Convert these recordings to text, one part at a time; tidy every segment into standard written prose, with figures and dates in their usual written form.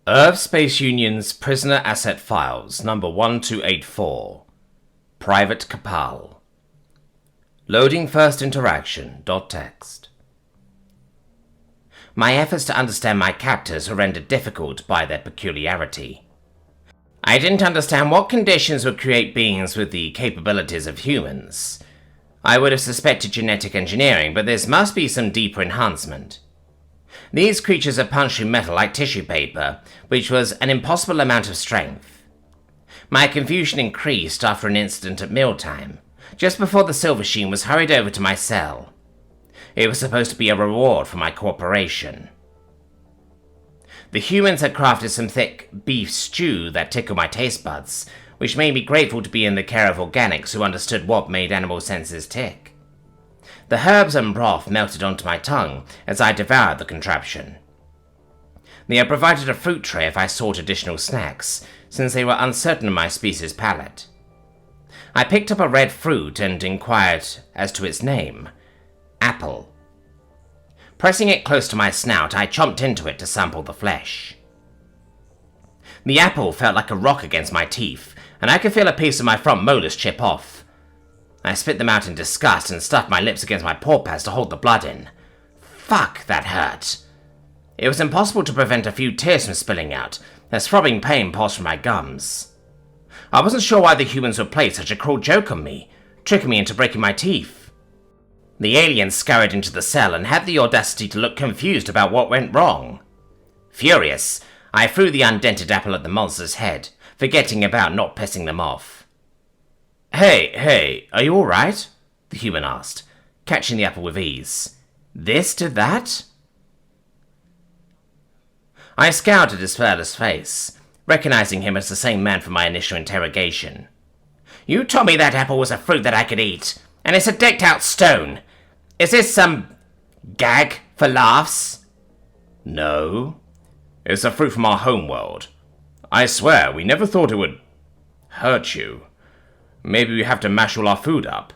Earth Space Union's Prisoner Asset Files, number 1284. Private Kapal. Loading first interaction. Text. My efforts to understand my captors were rendered difficult by their peculiarity. I didn't understand what conditions would create beings with the capabilities of humans. I would have suspected genetic engineering, but this must be some deeper enhancement. These creatures are punched through metal like tissue paper, which was an impossible amount of strength. My confusion increased after an incident at mealtime, just before the silver sheen was hurried over to my cell. It was supposed to be a reward for my cooperation. The humans had crafted some thick beef stew that tickled my taste buds, which made me grateful to be in the care of organics who understood what made animal senses tick. The herbs and broth melted onto my tongue as I devoured the contraption. They had provided a fruit tray if I sought additional snacks, since they were uncertain of my species' palate. I picked up a red fruit and inquired as to its name. Apple. Pressing it close to my snout, I chomped into it to sample the flesh. The apple felt like a rock against my teeth, and I could feel a piece of my front molars chip off. I spit them out in disgust and stuffed my lips against my paw pads to hold the blood in. Fuck, that hurt. It was impossible to prevent a few tears from spilling out, as throbbing pain pulsed from my gums. I wasn't sure why the humans would play such a cruel joke on me, tricking me into breaking my teeth. The alien scurried into the cell and had the audacity to look confused about what went wrong. Furious, I threw the undented apple at the monster's head, forgetting about not pissing them off. Hey, are you alright? The human asked, catching the apple with ease. This did that? I scowled at his fearless face, recognizing him as the same man from my initial interrogation. You told me that apple was a fruit that I could eat, and it's a decked-out stone. Is this some gag for laughs? No. It's a fruit from our homeworld. I swear, we never thought it would hurt you. Maybe we have to mash all our food up.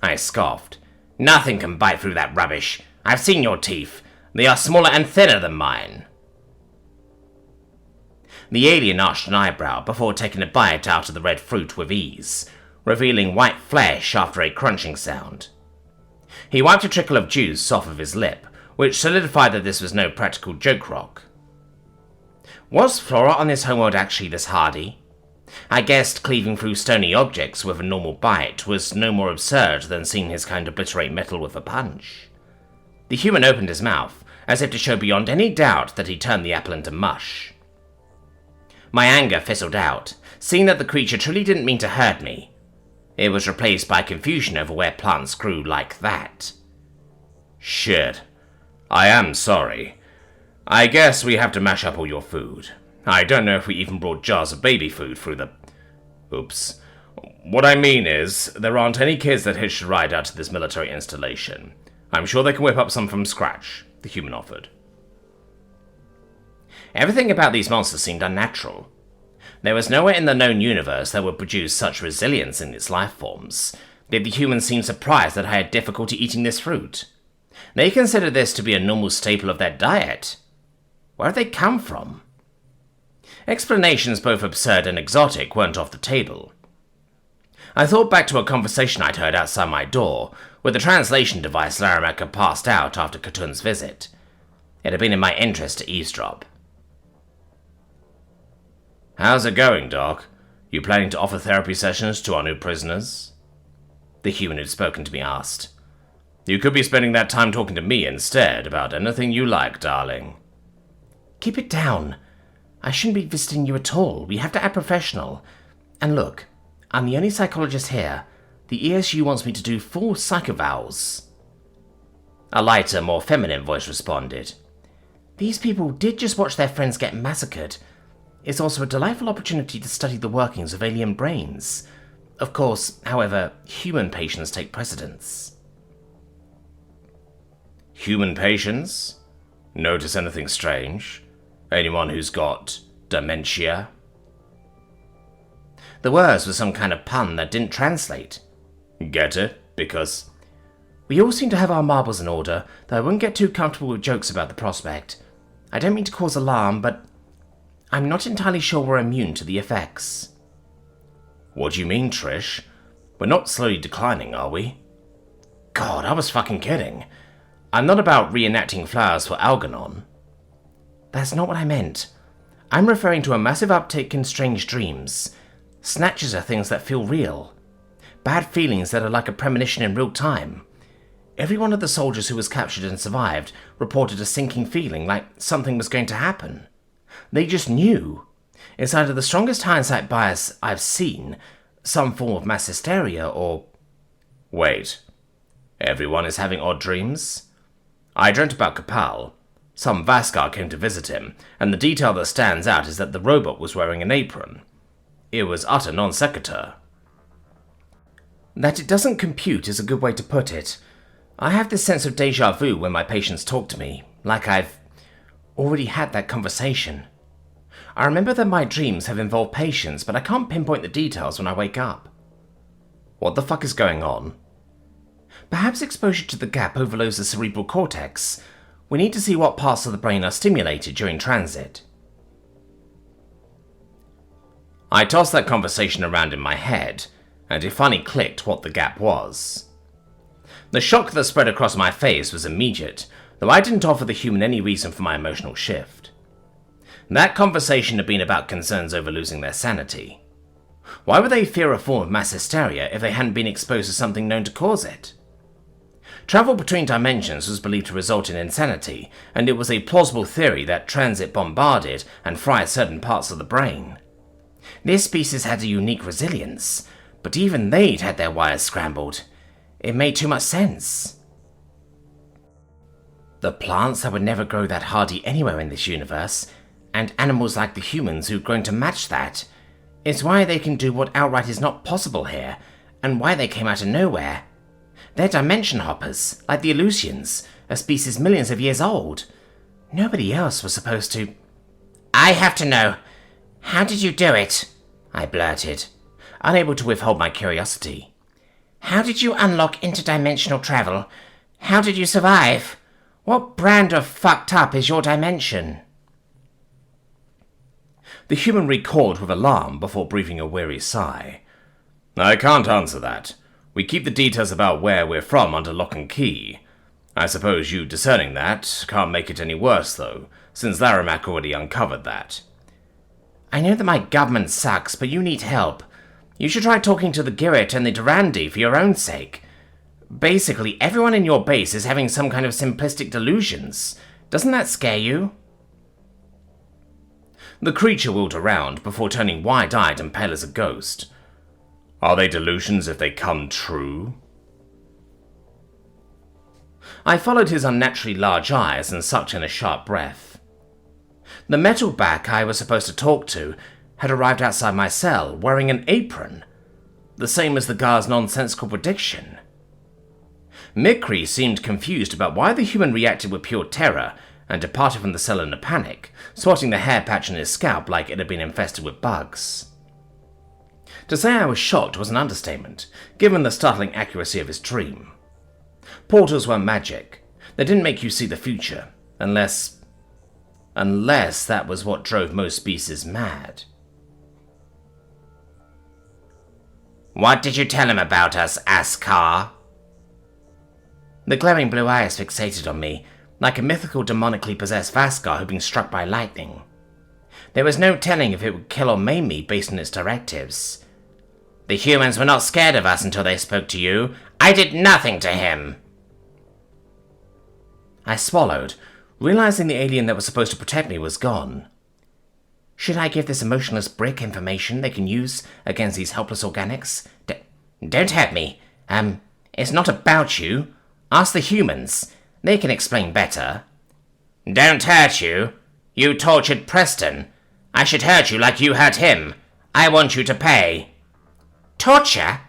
I scoffed. Nothing can bite through that rubbish. I've seen your teeth. They are smaller and thinner than mine. The alien arched an eyebrow before taking a bite out of the red fruit with ease, revealing white flesh after a crunching sound. He wiped a trickle of juice off of his lip, which solidified that this was no practical joke rock. Was flora on this homeworld actually this hardy? I guessed cleaving through stony objects with a normal bite was no more absurd than seeing his kind obliterate metal with a punch. The human opened his mouth, as if to show beyond any doubt that he turned the apple into mush. My anger fizzled out, seeing that the creature truly didn't mean to hurt me. It was replaced by confusion over where plants grew like that. Shit. I am sorry. I guess we have to mash up all your food. I don't know if we even brought jars of baby food through the... Oops. What I mean is, there aren't any kids that hitched a ride out to this military installation. I'm sure they can whip up some from scratch, the human offered. Everything about these monsters seemed unnatural. There was nowhere in the known universe that would produce such resilience in its life forms, yet the humans seemed surprised that I had difficulty eating this fruit. They considered this to be a normal staple of their diet. Where had they come from? Explanations both absurd and exotic weren't off the table. I thought back to a conversation I'd heard outside my door, with the translation device Laramek had passed out after Khatun's visit. It had been in my interest to eavesdrop. How's it going, Doc? You planning to offer therapy sessions to our new prisoners? The human who'd spoken to me asked. You could be spending that time talking to me instead about anything you like, darling. Keep it down. I shouldn't be visiting you at all. We have to act professional. And look, I'm the only psychologist here. The ESU wants me to do full psychovals. A lighter, more feminine voice responded. These people did just watch their friends get massacred. It's also a delightful opportunity to study the workings of alien brains. Of course, however, human patients take precedence. Human patients? Notice anything strange? Anyone who's got dementia? The words were some kind of pun that didn't translate. Get it? Because... We all seem to have our marbles in order, though I wouldn't get too comfortable with jokes about the prospect. I don't mean to cause alarm, but I'm not entirely sure we're immune to the effects. What do you mean, Trish? We're not slowly declining, are we? God, I was fucking kidding. I'm not about reenacting flowers for Algernon. That's not what I meant. I'm referring to a massive uptick in strange dreams. Snatches of things that feel real. Bad feelings that are like a premonition in real time. Every one of the soldiers who was captured and survived reported a sinking feeling like something was going to happen. They just knew. It's either the strongest hindsight bias I've seen, some form of mass hysteria, or... Wait. Everyone is having odd dreams? I dreamt about Kapal. Some Vaskar came to visit him, and the detail that stands out is that the robot was wearing an apron. It was utter non sequitur. That it doesn't compute is a good way to put it. I have this sense of déjà vu when my patients talk to me, like I've already had that conversation. I remember that my dreams have involved patients, but I can't pinpoint the details when I wake up. What the fuck is going on? Perhaps exposure to the gap overloads the cerebral cortex. We need to see what parts of the brain are stimulated during transit. I tossed that conversation around in my head, and it finally clicked what the gap was. The shock that spread across my face was immediate, though I didn't offer the human any reason for my emotional shift. That conversation had been about concerns over losing their sanity. Why would they fear a form of mass hysteria if they hadn't been exposed to something known to cause it? Travel between dimensions was believed to result in insanity, and it was a plausible theory that transit bombarded and fried certain parts of the brain. This species had a unique resilience, but even they'd had their wires scrambled. It made too much sense. The plants that would never grow that hardy anywhere in this universe, and animals like the humans who've grown to match that, is why they can do what outright is not possible here, and why they came out of nowhere. They're dimension hoppers, like the Aleutians, a species millions of years old. Nobody else was supposed to... I have to know. How did you do it? I blurted, unable to withhold my curiosity. How did you unlock interdimensional travel? How did you survive? What brand of fucked up is your dimension? The human recoiled with alarm before breathing a weary sigh. I can't answer that. We keep the details about where we're from under lock and key. I suppose you discerning that can't make it any worse, though, since Laramak already uncovered that. I know that my government sucks, but you need help. You should try talking to the Girret and the Durandi for your own sake. Basically, everyone in your base is having some kind of simplistic delusions. Doesn't that scare you? The creature wheeled around before turning wide-eyed and pale as a ghost. Are they delusions if they come true? I followed his unnaturally large eyes and sucked in a sharp breath. The metal back I was supposed to talk to had arrived outside my cell wearing an apron, the same as the guard's nonsensical prediction. Mikri seemed confused about why the human reacted with pure terror and departed from the cell in a panic, swatting the hair patch on his scalp like it had been infested with bugs. To say I was shocked was an understatement, given the startling accuracy of his dream. Portals were magic. They didn't make you see the future, unless that was what drove most species mad. What did you tell him about us, Askar? The glaring blue eyes fixated on me, like a mythical demonically possessed Vaskar who'd been struck by lightning. There was no telling if it would kill or maim me based on its directives. The humans were not scared of us until they spoke to you. I did nothing to him. I swallowed, realizing the alien that was supposed to protect me was gone. Should I give this emotionless brick information they can use against these helpless organics? Don't hurt me. It's not about you. Ask the humans. They can explain better. Don't hurt you. You tortured Preston. I should hurt you like you hurt him. I want you to pay. Torture?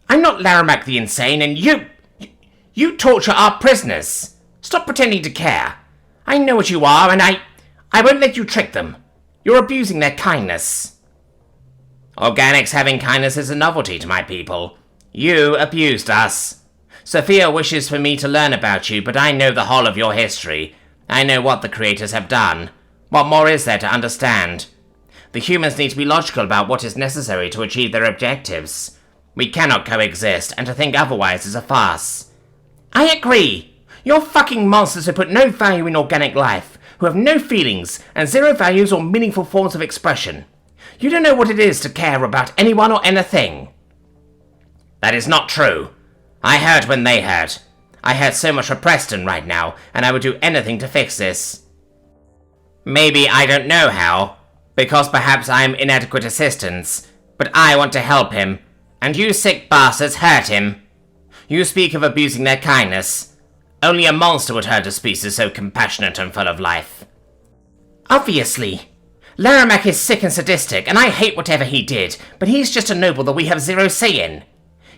I'm not Laramak the Insane, and you torture our prisoners. Stop pretending to care. I know what you are, and I won't let you trick them. You're abusing their kindness. Organics having kindness is a novelty to my people. You abused us. Sophia wishes for me to learn about you, but I know the whole of your history, I know what the creators have done. What more is there to understand? The humans need to be logical about what is necessary to achieve their objectives. We cannot coexist, and to think otherwise is a farce. I agree! You're fucking monsters who put no value in organic life, who have no feelings, and zero values or meaningful forms of expression. You don't know what it is to care about anyone or anything. That is not true. I heard when they heard. I heard so much for Preston right now, and I would do anything to fix this. Maybe I don't know how, because perhaps I am inadequate assistance, but I want to help him, and you sick bastards hurt him. You speak of abusing their kindness. Only a monster would hurt a species so compassionate and full of life. Obviously. Laramak is sick and sadistic, and I hate whatever he did, but he's just a noble that we have zero say in.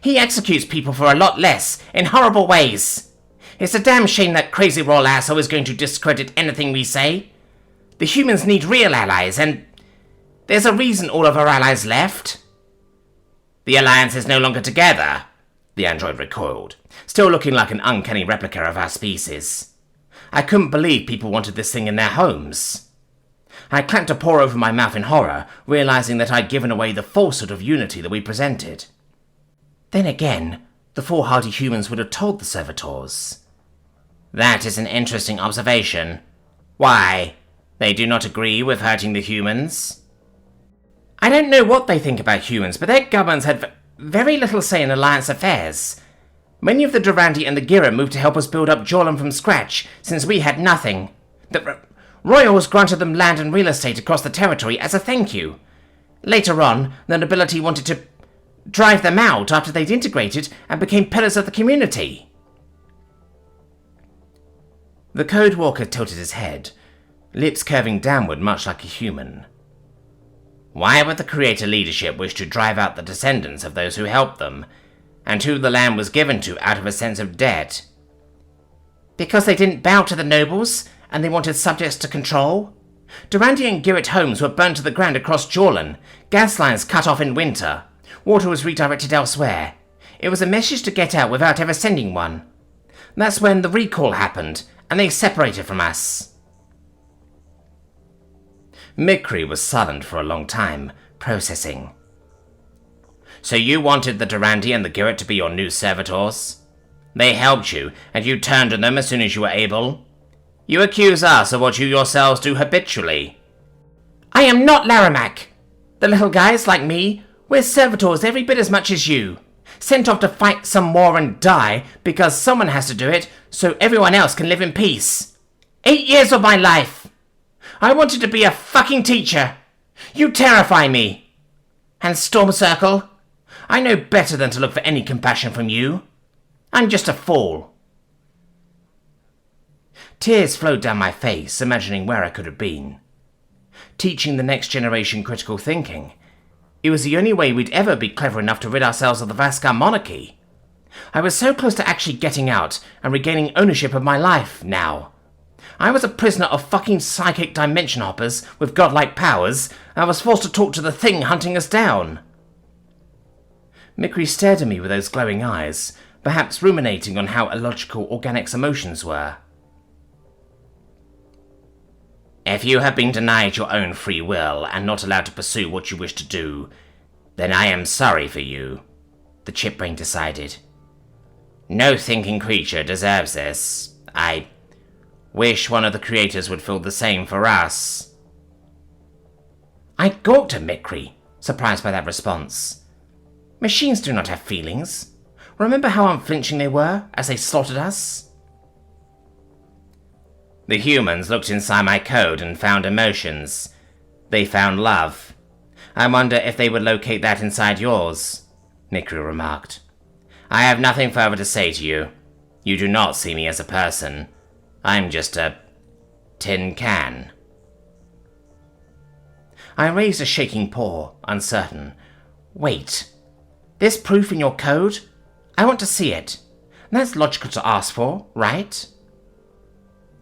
He executes people for a lot less, in horrible ways. It's a damn shame that crazy royal asshole is going to discredit anything we say. The humans need real allies, and there's a reason all of our allies left. The Alliance is no longer together, the android recoiled, still looking like an uncanny replica of our species. I couldn't believe people wanted this thing in their homes. I clamped a paw over my mouth in horror, realizing that I'd given away the falsehood of unity that we presented. Then again, the foolhardy humans would have told the servitors. That is an interesting observation. Why? They do not agree with hurting the humans? I don't know what they think about humans, but their governments had very little say in Alliance affairs. Many of the Durandi and the Gira moved to help us build up Jorlum from scratch, since we had nothing. The royals granted them land and real estate across the territory as a thank you. Later on, the nobility wanted to drive them out after they'd integrated and became pillars of the community. The Code Walker tilted his head, lips curving downward much like a human. Why would the Creator leadership wish to drive out the descendants of those who helped them, and who the land was given to out of a sense of debt? Because they didn't bow to the nobles, and they wanted subjects to control? Durandi and Girret homes were burned to the ground across Jorlan, gas lines cut off in winter, water was redirected elsewhere. It was a message to get out without ever sending one. That's when the recall happened, and they separated from us. Mikri was silent for a long time, processing. So you wanted the Durandi and the Girret to be your new servitors? They helped you, and you turned on them as soon as you were able? You accuse us of what you yourselves do habitually. I am not Laramak. The little guys like me, we're servitors every bit as much as you. Sent off to fight some war and die because someone has to do it so everyone else can live in peace. 8 years of my life. I wanted to be a fucking teacher. You terrify me. And Storm Circle, I know better than to look for any compassion from you. I'm just a fool. Tears flowed down my face, imagining where I could have been. Teaching the next generation critical thinking. It was the only way we'd ever be clever enough to rid ourselves of the Vaskar monarchy. I was so close to actually getting out and regaining ownership of my life now. I was a prisoner of fucking psychic dimension hoppers with godlike powers, and I was forced to talk to the thing hunting us down. Mikri stared at me with those glowing eyes, perhaps ruminating on how illogical Organic's emotions were. If you have been denied your own free will and not allowed to pursue what you wish to do, then I am sorry for you, the chip-brain decided. No thinking creature deserves this. I wish one of the creators would feel the same for us. I gawked at Mikri, surprised by that response. Machines do not have feelings. Remember how unflinching they were as they slaughtered us? The humans looked inside my code and found emotions. They found love. I wonder if they would locate that inside yours, Mikri remarked. I have nothing further to say to you. You do not see me as a person. I'm just a tin can. I raised a shaking paw, uncertain. Wait. There's proof in your code? I want to see it. That's logical to ask for, right?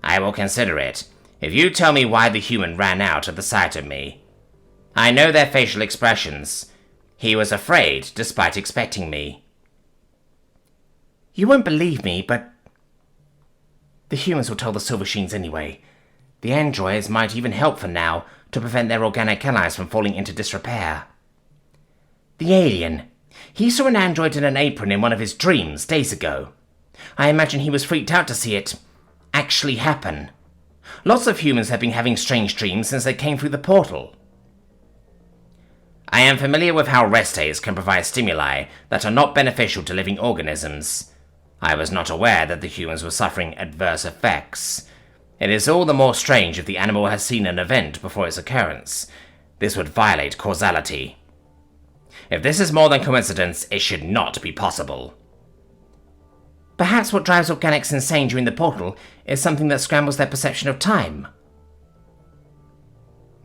I will consider it, if you tell me why the human ran out at the sight of me. I know their facial expressions. He was afraid, despite expecting me. You won't believe me, but The humans will tell the Silver Sheens anyway. The androids might even help for now to prevent their organic allies from falling into disrepair. The alien. He saw an android in an apron in one of his dreams days ago. I imagine he was freaked out to see it actually happen. Lots of humans have been having strange dreams since they came through the portal. I am familiar with how rest days can provide stimuli that are not beneficial to living organisms. I was not aware that the humans were suffering adverse effects. It is all the more strange if the animal has seen an event before its occurrence. This would violate causality. If this is more than coincidence, it should not be possible. Perhaps what drives organics insane during the portal is something that scrambles their perception of time.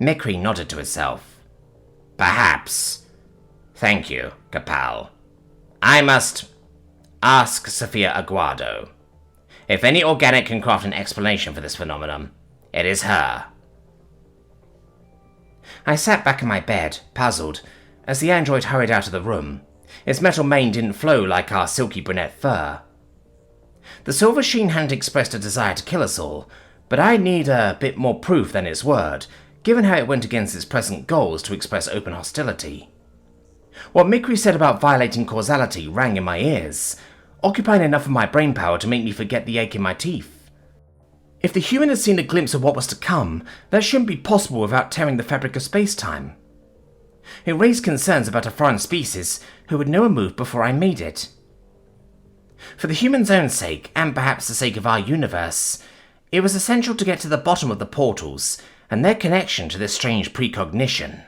Mikri nodded to itself. Perhaps. Thank you, Capal. I must ask Sophia Aguado. If any organic can craft an explanation for this phenomenon, it is her. I sat back in my bed, puzzled, as the android hurried out of the room. Its metal mane didn't flow like our silky brunette fur. The Silver Sheen hadn't expressed a desire to kill us all, but I need a bit more proof than its word, given how it went against its present goals to express open hostility. What Mikri said about violating causality rang in my ears, occupying enough of my brain power to make me forget the ache in my teeth. If the human had seen a glimpse of what was to come, that shouldn't be possible without tearing the fabric of space-time. It raised concerns about a foreign species who would know a move before I made it. For the humans' own sake, and perhaps the sake of our universe, it was essential to get to the bottom of the portals and their connection to this strange precognition.